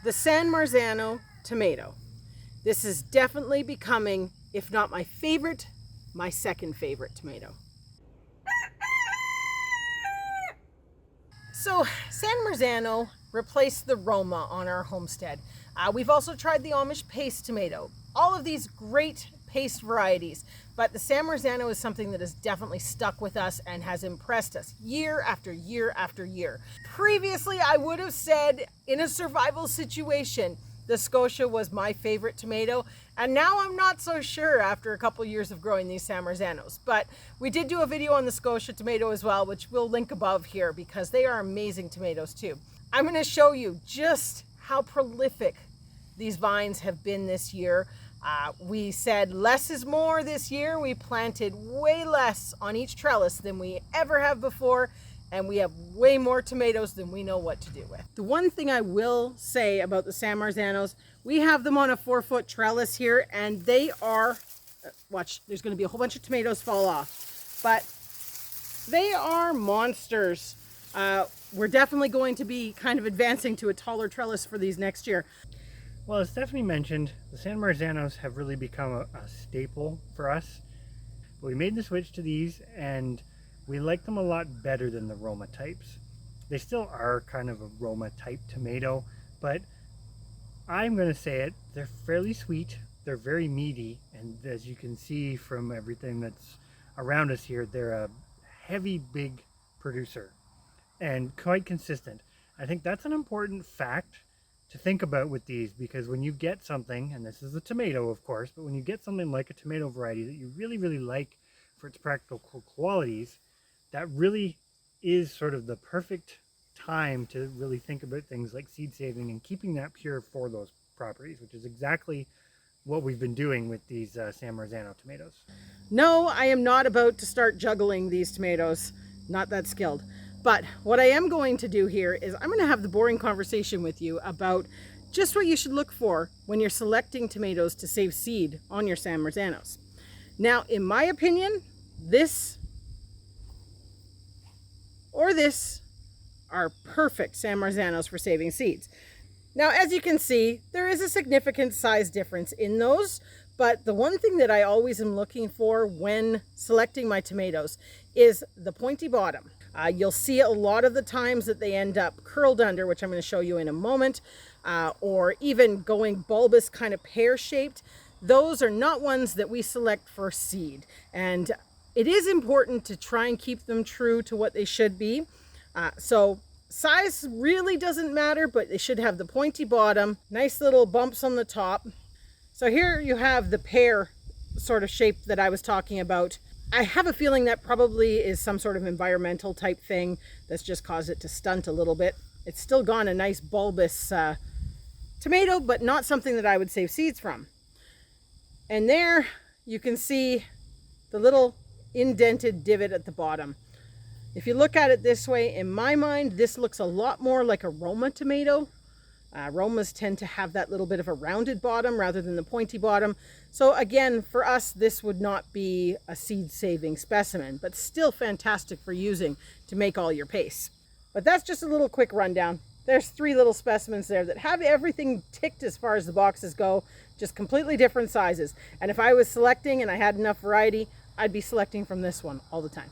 The San Marzano tomato. This is definitely becoming, if not my favorite, my second favorite tomato. So San Marzano replaced the Roma on our homestead. We've also tried the Amish paste tomato. All of these great paste varieties, but the San Marzano is something that has definitely stuck with us and has impressed us year after year after year. Previously, I would have said in a survival situation, the Scotia was my favorite tomato, and now I'm not so sure after a couple years of growing these San Marzanos. But we did do a video on the Scotia tomato as well, which we'll link above here because they are amazing tomatoes too. I'm going to show you just how prolific these vines have been this year. We said less is more this year. We planted way less on each trellis than we ever have before, and we have way more tomatoes than we know what to do with. The one thing I will say about the San Marzanos, we have them on a 4-foot trellis here, and they are, watch, there's going to be a whole bunch of tomatoes fall off, but they are monsters. We're definitely going to be kind of advancing to a taller trellis for these next year. Well, as Stephanie mentioned, the San Marzanos have really become a staple for us. But we made the switch to these, and we like them a lot better than the Roma types. They still are kind of a Roma type tomato, but I'm going to say it, they're fairly sweet, they're very meaty, and as you can see from everything that's around us here, they're a heavy, big producer and quite consistent. I think that's an important fact to think about with these, because when you get something, and this is a tomato of course, but when you get something like a tomato variety that you really like for its practical qualities, that really is sort of the perfect time to really think about things like seed saving and keeping that pure for those properties, which is exactly what we've been doing with these San Marzano tomatoes. No, I am not about to start juggling these tomatoes, not that skilled. But what I am going to do here is I'm going to have the boring conversation with you about just what you should look for when you're selecting tomatoes to save seed on your San Marzanos. Now, in my opinion, this or this are perfect San Marzanos for saving seeds. Now, as you can see, there is a significant size difference in those, but the one thing that I always am looking for when selecting my tomatoes is the pointy bottom. You'll see a lot of the times that they end up curled under, which I'm going to show you in a moment, or even going bulbous, kind of pear-shaped. Those are not ones that we select for seed. And it is important to try and keep them true to what they should be. So size really doesn't matter, but they should have the pointy bottom, nice little bumps on the top. So here you have the pear sort of shape that I was talking about. I have a feeling that probably is some sort of environmental type thing that's just caused it to stunt a little bit. It's still gone a nice bulbous tomato, but not something that I would save seeds from. And there you can see the little indented divot at the bottom. If you look at it this way, in my mind, this looks a lot more like a Roma tomato. Romas tend to have that little bit of a rounded bottom rather than the pointy bottom. So again, for us, this would not be a seed-saving specimen, but still fantastic for using to make all your pastes. But that's just a little quick rundown. There's 3 little specimens there that have everything ticked as far as the boxes go, just completely different sizes. And if I was selecting and I had enough variety, I'd be selecting from this one all the time.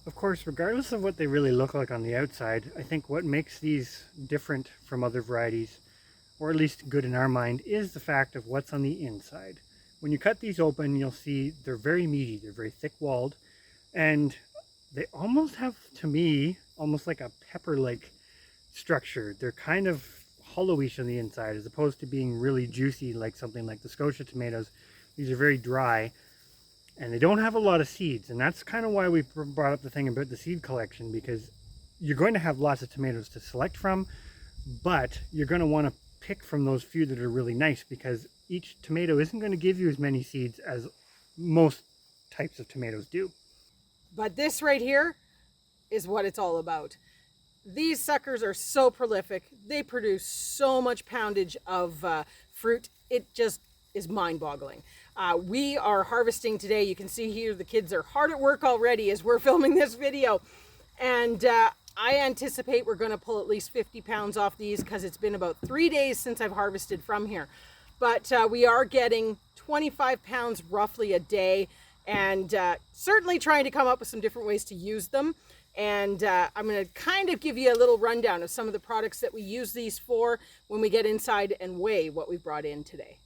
Of course, regardless of what they really look like on the outside, I think what makes these different from other varieties, or at least good in our mind, is the fact of what's on the inside. When you cut these open, you'll see they're very meaty, they're very thick-walled, and they almost have, to me, almost like a pepper-like structure. They're kind of hollowish on the inside, as opposed to being really juicy like something like the Scotia tomatoes. These are very dry. And they don't have a lot of seeds, and that's kind of why we brought up the thing about the seed collection, because you're going to have lots of tomatoes to select from, but you're going to want to pick from those few that are really nice, because each tomato isn't going to give you as many seeds as most types of tomatoes do. But this right here is what it's all about. These suckers are so prolific. They produce so much poundage of fruit. It just is mind-boggling. We are harvesting today. You can see here the kids are hard at work already as we're filming this video. And I anticipate we're going to pull at least 50 pounds off these because it's been about 3 days since I've harvested from here. But we are getting 25 pounds roughly a day, and certainly trying to come up with some different ways to use them. And I'm going to kind of give you a little rundown of some of the products that we use these for when we get inside and weigh what we brought in today.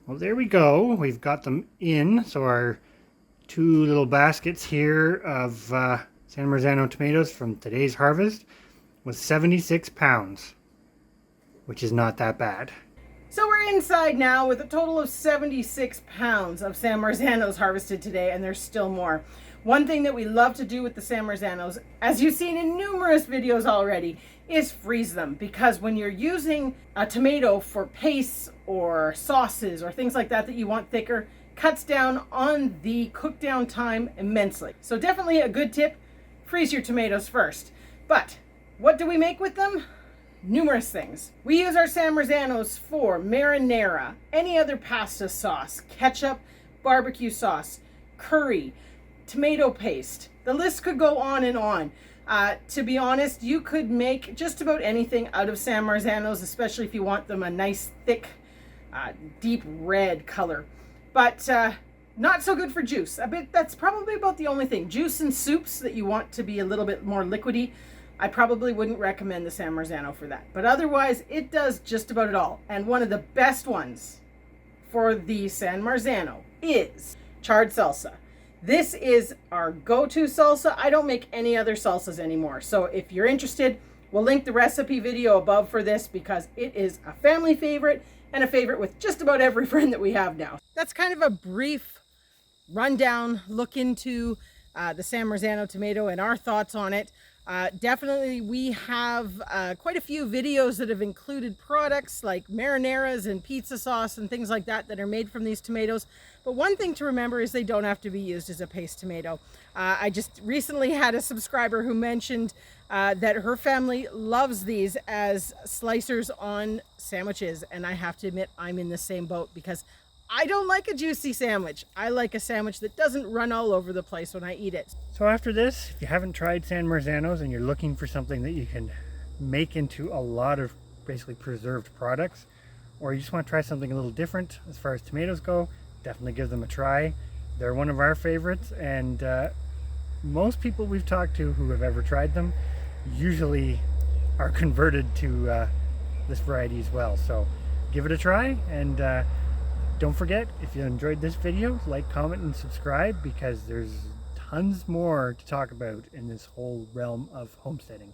Well, there we go. We've got them in. So our 2 little baskets here of San Marzano tomatoes from today's harvest was 76 pounds, which is not that bad. So we're inside now with a total of 76 pounds of San Marzanos harvested today, and there's still more. One thing that we love to do with the San Marzanos, as you've seen in numerous videos already, is freeze them, because when you're using a tomato for pastes or sauces or things like that that you want thicker, cuts down on the cook down time immensely. So definitely a good tip, freeze your tomatoes first. But what do we make with them? Numerous things. We use our San Marzanos for marinara, any other pasta sauce, ketchup, barbecue sauce, curry, tomato paste. The list could go on and on. To be honest, you could make just about anything out of San Marzanos, especially if you want them a nice, thick, deep red color. But not so good for juice. That's probably about the only thing. Juice and soups that you want to be a little bit more liquidy, I probably wouldn't recommend the San Marzano for that. But otherwise, it does just about it all. And one of the best ones for the San Marzano is charred salsa. This is our go-to salsa. I don't make any other salsas anymore. So if you're interested, we'll link the recipe video above for this, because it is a family favorite and a favorite with just about every friend that we have now. That's kind of a brief rundown, look into the San Marzano tomato and our thoughts on it. Definitely we have quite a few videos that have included products like marinaras and pizza sauce and things like that that are made from these tomatoes. But one thing to remember is they don't have to be used as a paste tomato. I just recently had a subscriber who mentioned that her family loves these as slicers on sandwiches, and I have to admit I'm in the same boat, because I don't like a juicy sandwich. I like a sandwich that doesn't run all over the place when I eat it. So after this, if you haven't tried San Marzanos and you're looking for something that you can make into a lot of basically preserved products, or you just want to try something a little different as far as tomatoes go, definitely give them a try. They're one of our favorites, and most people we've talked to who have ever tried them usually are converted to this variety as well. So give it a try, and don't forget, if you enjoyed this video, like, comment, and subscribe, because there's tons more to talk about in this whole realm of homesteading.